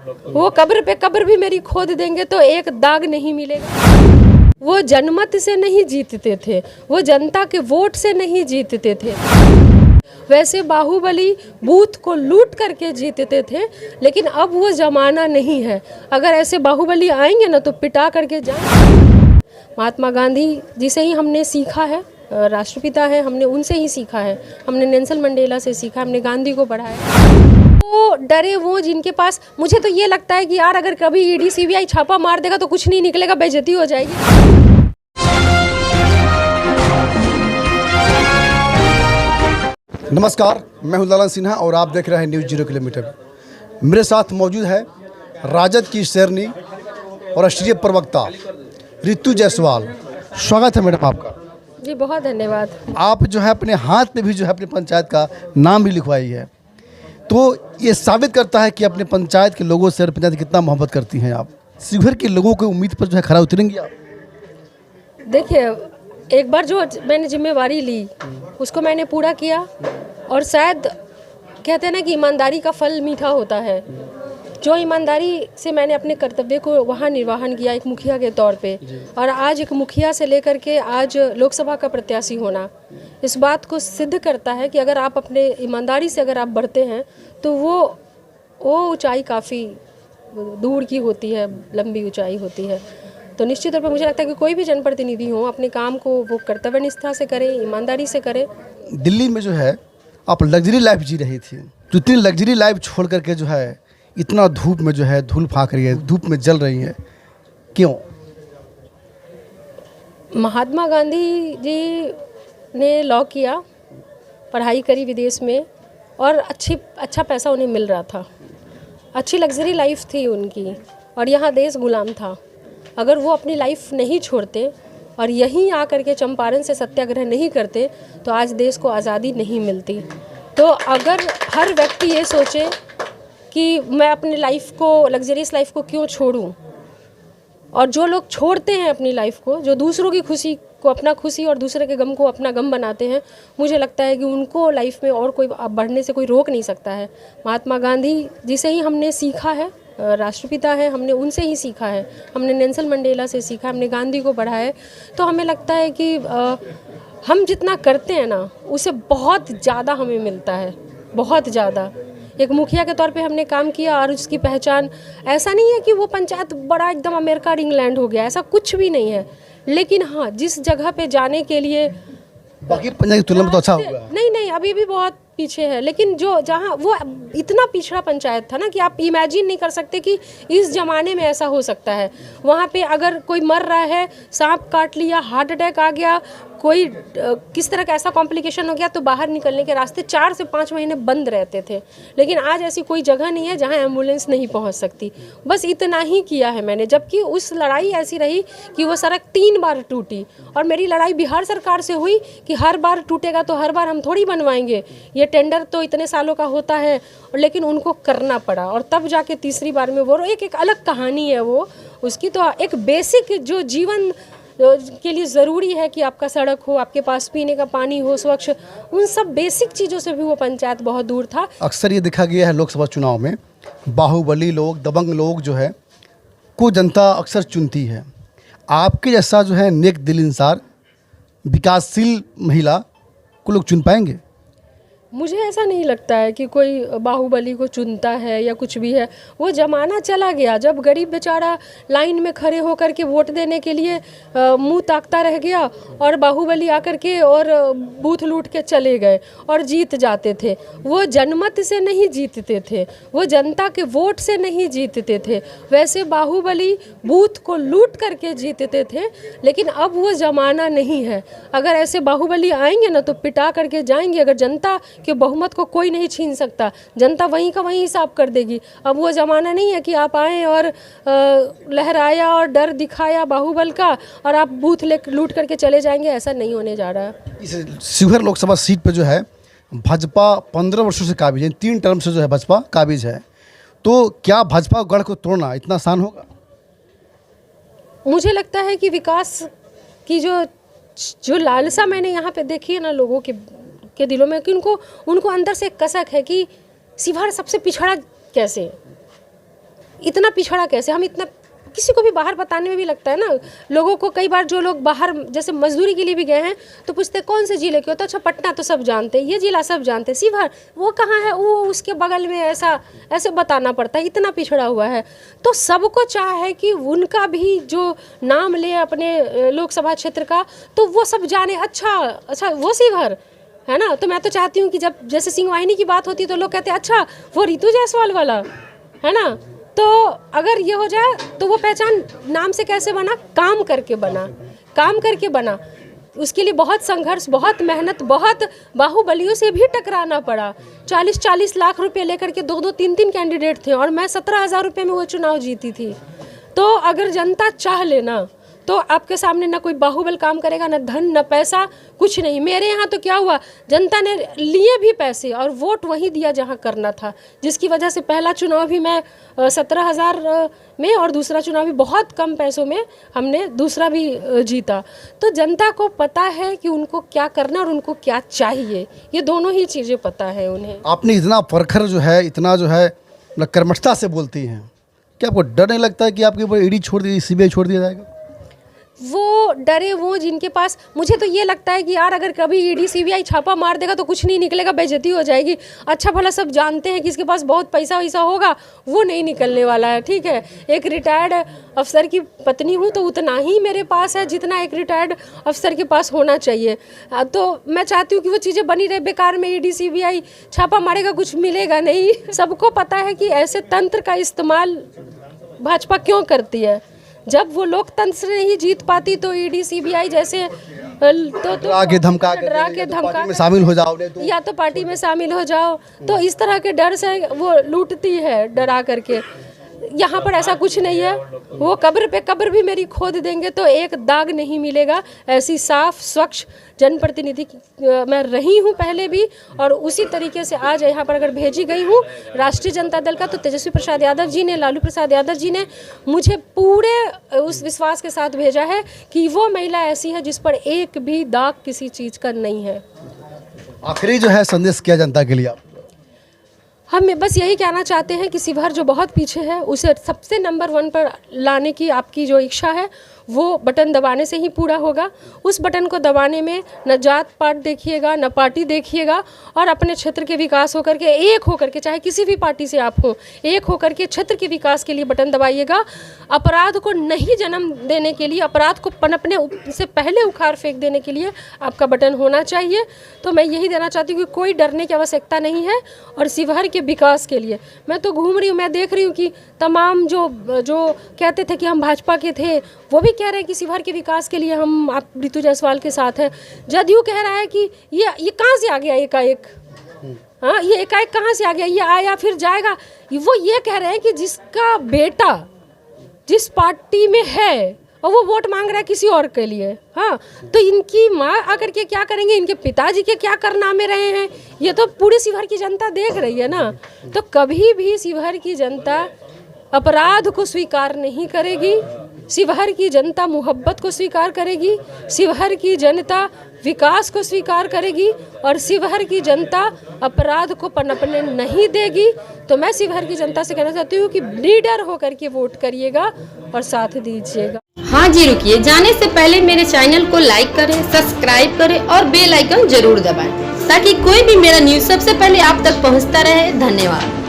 वो कब्र पे कब्र भी मेरी खोद देंगे तो एक दाग नहीं मिलेगा। वो जनमत से नहीं जीतते थे, वो जनता के वोट से नहीं जीतते थे। वैसे बाहुबली बूथ को लूट करके जीतते थे, लेकिन अब वो ज़माना नहीं है। अगर ऐसे बाहुबली आएंगे ना तो पिटा करके जाएंगे। महात्मा गांधी जी से ही हमने सीखा है, राष्ट्रपिता है, हमने उनसे ही सीखा है। हमने नेल्सन मंडेला से सीखा, हमने गांधी को पढ़ाया। वो डरे वो जिनके पास, मुझे तो ये लगता है कि यार अगर कभी ईडी सीबीआई छापा मार देगा तो कुछ नहीं निकलेगा, बेइज्जती हो जाएगी। नमस्कार, मैं हूं लालन सिन्हा और आप देख रहे हैं न्यूज़ 0 किलोमीटर। मेरे साथ मौजूद है राजद की शेरनी और राष्ट्रीय प्रवक्ता रितु जायसवाल। स्वागत है मैडम आपका। जी बहुत धन्यवाद। आप जो है अपने हाथ में भी जो है अपनी पंचायत का नाम भी लिखवाई है, तो ये साबित करता है कि अपने पंचायत के लोगों से और पंचायत कितना मोहब्बत करती हैं आप। शिवहर के लोगों की उम्मीद पर जो है खरा उतरेंगी आप? देखिए, एक बार जो मैंने जिम्मेवारी ली उसको मैंने पूरा किया, और शायद कहते हैं ना कि ईमानदारी का फल मीठा होता है। जो ईमानदारी से मैंने अपने कर्तव्य को वहाँ निर्वाहन किया एक मुखिया के तौर पे, और आज एक मुखिया से लेकर के आज लोकसभा का प्रत्याशी होना, इस बात को सिद्ध करता है कि अगर आप अपने ईमानदारी से अगर आप बढ़ते हैं तो वो ऊंचाई काफ़ी दूर की होती है, लंबी ऊंचाई होती है। तो निश्चित तौर पर मुझे लगता है कि कोई भी जनप्रतिनिधि हो अपने काम को वो कर्तव्य निष्ठा से करे, ईमानदारी से करे। दिल्ली में जो है आप लग्जरी लाइफ जी रही थी, तो इतनी लग्जरी लाइफ छोड़ करके जो है इतना धूप में जो है धूल फाक रही है, धूप में जल रही है, क्यों? महात्मा गांधी जी ने लॉ किया, पढ़ाई करी विदेश में, और अच्छा पैसा उन्हें मिल रहा था, अच्छी लग्जरी लाइफ थी उनकी, और यहाँ देश गुलाम था। अगर वो अपनी लाइफ नहीं छोड़ते और यहीं आकर के चंपारण से सत्याग्रह नहीं करते तो आज देश को आज़ादी नहीं मिलती। तो अगर हर व्यक्ति ये सोचे कि मैं अपनी लाइफ को, लग्जरियस लाइफ को क्यों छोड़ूं, और जो लोग छोड़ते हैं अपनी लाइफ को, जो दूसरों की खुशी को अपना खुशी और दूसरे के गम को अपना गम बनाते हैं, मुझे लगता है कि उनको लाइफ में और कोई बढ़ने से कोई रोक नहीं सकता है। महात्मा गांधी जी से ही हमने सीखा है, राष्ट्रपिता है, हमने उनसे ही सीखा है। हमने नेल्सन मंडेला से सीखा, हमने गांधी को पढ़ा है। तो हमें लगता है कि हम जितना करते हैं ना उसे बहुत ज़्यादा हमें मिलता है, बहुत ज़्यादा। एक मुखिया के तौर पे हमने काम किया और उसकी पहचान, ऐसा नहीं है कि वो पंचायत बड़ा एकदम अमेरिका इंग्लैंड हो गया, ऐसा कुछ भी नहीं है। लेकिन हाँ, जिस जगह पे जाने के लिए बाकी पंचायत की तुलना में तो अच्छा होगा। नहीं, अभी भी बहुत पीछे है। लेकिन जो जहाँ वो इतना पिछड़ा पंचायत था ना कि आप इमेजिन नहीं कर सकते कि इस ज़माने में ऐसा हो सकता है। वहाँ पे अगर कोई मर रहा है, सांप काट लिया, हार्ट अटैक आ गया, कोई किस तरह का ऐसा कॉम्प्लिकेशन हो गया, तो बाहर निकलने के रास्ते 4 से 5 महीने बंद रहते थे। लेकिन आज ऐसी कोई जगह नहीं है जहाँ एम्बुलेंस नहीं पहुँच सकती। बस इतना ही किया है मैंने, जबकि उस लड़ाई ऐसी रही कि वो सड़क 3 बार टूटी, और मेरी लड़ाई बिहार सरकार से हुई कि हर बार टूटेगा तो हर बार हम थोड़ी बनवाएंगे, ये टेंडर तो इतने सालों का होता है। लेकिन उनको करना पड़ा, और तब जाके तीसरी बार में वो एक अलग कहानी है वो उसकी। तो एक बेसिक जो जीवन के लिए ज़रूरी है कि आपका सड़क हो, आपके पास पीने का पानी हो स्वच्छ, उन सब बेसिक चीज़ों से भी वो पंचायत बहुत दूर था। अक्सर ये देखा गया है लोकसभा चुनाव में बाहुबली लोग, दबंग लोग जो है को जनता अक्सर चुनती है। आपके जैसा जो है नेक दिल इंसान, विकासशील महिला को लोग चुन पाएंगे? मुझे ऐसा नहीं लगता है कि कोई बाहुबली को चुनता है या कुछ भी है। वो ज़माना चला गया जब गरीब बेचारा लाइन में खड़े होकर के वोट देने के लिए मुंह ताकता रह गया, और बाहुबली आकर के और बूथ लूट के चले गए और जीत जाते थे। वो जनमत से नहीं जीतते थे, वो जनता के वोट से नहीं जीतते थे। वैसे बाहुबली बूथ को लूट करके जीतते थे, लेकिन अब वो ज़माना नहीं है। अगर ऐसे बाहुबली आएंगे ना तो पिटा करके जाएंगे। अगर जनता कि बहुमत को कोई नहीं छीन सकता, जनता वहीं का वहीं हिसाब कर देगी। अब वो ज़माना नहीं है कि आप आए और लहराया और डर दिखाया बाहुबल का और आप बूथ ले लूट करके चले जाएंगे, ऐसा नहीं होने जा रहा है। इस शिवहर लोकसभा सीट पर जो है भाजपा 15 वर्षों से काबिज है, 3 टर्म से जो है भाजपा काबिज है, तो क्या भाजपा गढ़ को तोड़ना इतना आसान होगा? मुझे लगता है कि विकास की जो लालसा मैंने यहाँ पे देखी है ना लोगों के दिलों में, कि उनको अंदर से एक कसक है कि शिवहर सबसे पिछड़ा कैसे। इतना पिछड़ा कैसे, हम इतना, किसी को भी बाहर बताने में भी लगता है ना लोगों को। कई बार जो लोग बाहर जैसे मजदूरी के लिए भी गए हैं तो पूछते कौन से जिले के हो, तो अच्छा पटना तो सब जानते हैं, ये जिला सब जानते हैं, शिवहर वो कहाँ है, वो उसके बगल में, ऐसा ऐसे बताना पड़ता है, इतना पिछड़ा हुआ है। तो सबको चाह है कि उनका भी जो नाम ले अपने लोकसभा क्षेत्र का, तो वो सब जाने, अच्छा वो शिवहर है ना। तो मैं तो चाहती हूँ कि जब जैसे सिंह वाहिनी की बात होती है तो लोग कहते हैं अच्छा वो रितु जायसवाल वाला है ना। तो अगर ये हो जाए तो वो पहचान नाम से कैसे बना, काम करके बना, काम करके बना। उसके लिए बहुत संघर्ष, बहुत मेहनत, बहुत बाहुबलियों से भी टकराना पड़ा। 40-40 लाख रुपए लेकर के 2-2, 3-3 कैंडिडेट थे और मैं 17,000 रुपये में वो चुनाव जीती थी। तो अगर जनता चाह लेना तो आपके सामने ना कोई बाहुबल काम करेगा, ना धन, ना पैसा, कुछ नहीं। मेरे यहाँ तो क्या हुआ, जनता ने लिए भी पैसे और वोट वहीं दिया जहाँ करना था, जिसकी वजह से पहला चुनाव भी मैं 17,000 में और दूसरा चुनाव भी बहुत कम पैसों में हमने दूसरा भी जीता। तो जनता को पता है कि उनको क्या करना और उनको क्या चाहिए, ये दोनों ही चीज़ें पता है उन्हें। आपने इतना प्रखर जो है, इतना जो है मतलब कर्मठता से बोलती हैं, क्या आपको डर नहीं लगता है कि आपके ऊपर ईडी छोड़ दी, सीबीआई छोड़ दिया जाएगा? वो डरे वो जिनके पास, मुझे तो ये लगता है कि यार अगर कभी ईडी सीबीआई छापा मार देगा तो कुछ नहीं निकलेगा, बेइज्जती हो जाएगी। अच्छा भला सब जानते हैं कि इसके पास बहुत पैसा वैसा होगा, वो नहीं निकलने वाला है, ठीक है। एक रिटायर्ड अफसर की पत्नी हूँ तो उतना ही मेरे पास है जितना एक रिटायर्ड अफसर के पास होना चाहिए। तो मैं चाहती हूँ कि वो चीज़ें बनी रहे। बेकार में ईडी सीबीआई छापा मारेगा, कुछ मिलेगा नहीं। सबको पता है कि ऐसे तंत्र का इस्तेमाल भाजपा क्यों करती है। जब वो लोकतंत्र से नहीं जीत पाती तो ईडी सीबीआई जैसे डरा के धमका में शामिल हो जाओ, या तो पार्टी में शामिल हो जाओ, तो इस तरह के डर से वो लूटती है डरा करके। यहाँ पर ऐसा कुछ नहीं है। वो कब्र पे कब्र भी मेरी खोद देंगे तो एक दाग नहीं मिलेगा। ऐसी साफ स्वच्छ जनप्रतिनिधि मैं रही हूँ पहले भी, और उसी तरीके से आज यहाँ पर अगर भेजी गई हूँ राष्ट्रीय जनता दल का, तो तेजस्वी प्रसाद यादव जी ने, लालू प्रसाद यादव जी ने मुझे पूरे उस विश्वास के साथ भेजा है कि वो महिला ऐसी है जिस पर एक भी दाग किसी चीज़ का नहीं है। आखिरी जो है संदेश किया जनता के लिए आप? हम बस यही कहना चाहते हैं कि शिवहर जो बहुत पीछे है उसे सबसे नंबर 1 पर लाने की आपकी जो इच्छा है वो बटन दबाने से ही पूरा होगा। उस बटन को दबाने में न जात पात देखिएगा, न पार्टी देखिएगा, और अपने क्षेत्र के विकास होकर के, एक होकर के, चाहे किसी भी पार्टी से आप हो, एक होकर के क्षेत्र के विकास के लिए बटन दबाइएगा। अपराध को नहीं जन्म देने के लिए, अपराध को पनपने से पहले उखाड़ फेंक देने के लिए आपका बटन होना चाहिए। तो मैं यही देना चाहती हूँ कि कोई डरने की आवश्यकता नहीं है। और शिवहर के विकास के लिए मैं तो घूम रही हूँ, मैं देख रही हूँ कि तमाम जो कहते थे कि हम भाजपा के थे, वो भी कह रहे हैं कि शिवहर के विकास के लिए हम आप रितु जायसवाल के साथ हैं। जदयू कह रहा है कि ये कहाँ से आ गया एकाएक, हाँ ये एकाएक कहाँ से आ गया, ये आया फिर जाएगा। वो ये कह रहे हैं कि जिसका बेटा जिस पार्टी में है और वो वोट मांग रहा है किसी और के लिए, हाँ, तो इनकी माँ आकर के क्या करेंगे, इनके पिताजी के क्या कारनामे रहे हैं, ये तो पूरी शिवहर की जनता देख रही है ना। तो कभी भी शिवहर की जनता अपराध को स्वीकार नहीं करेगी। शिवहर की जनता मोहब्बत को स्वीकार करेगी, शिवहर की जनता विकास को स्वीकार करेगी, और शिवहर की जनता अपराध को पनपने नहीं देगी। तो मैं शिवहर की जनता से कहना चाहती हूँ कि लीडर होकर के वोट करिएगा और साथ दीजिएगा। हाँ जी, रुकिए, जाने से पहले मेरे चैनल को लाइक करें, सब्सक्राइब करें और बेल आइकन जरूर दबाएं ताकि कोई भी मेरा न्यूज़ सबसे पहले आप तक पहुँचता रहे। धन्यवाद।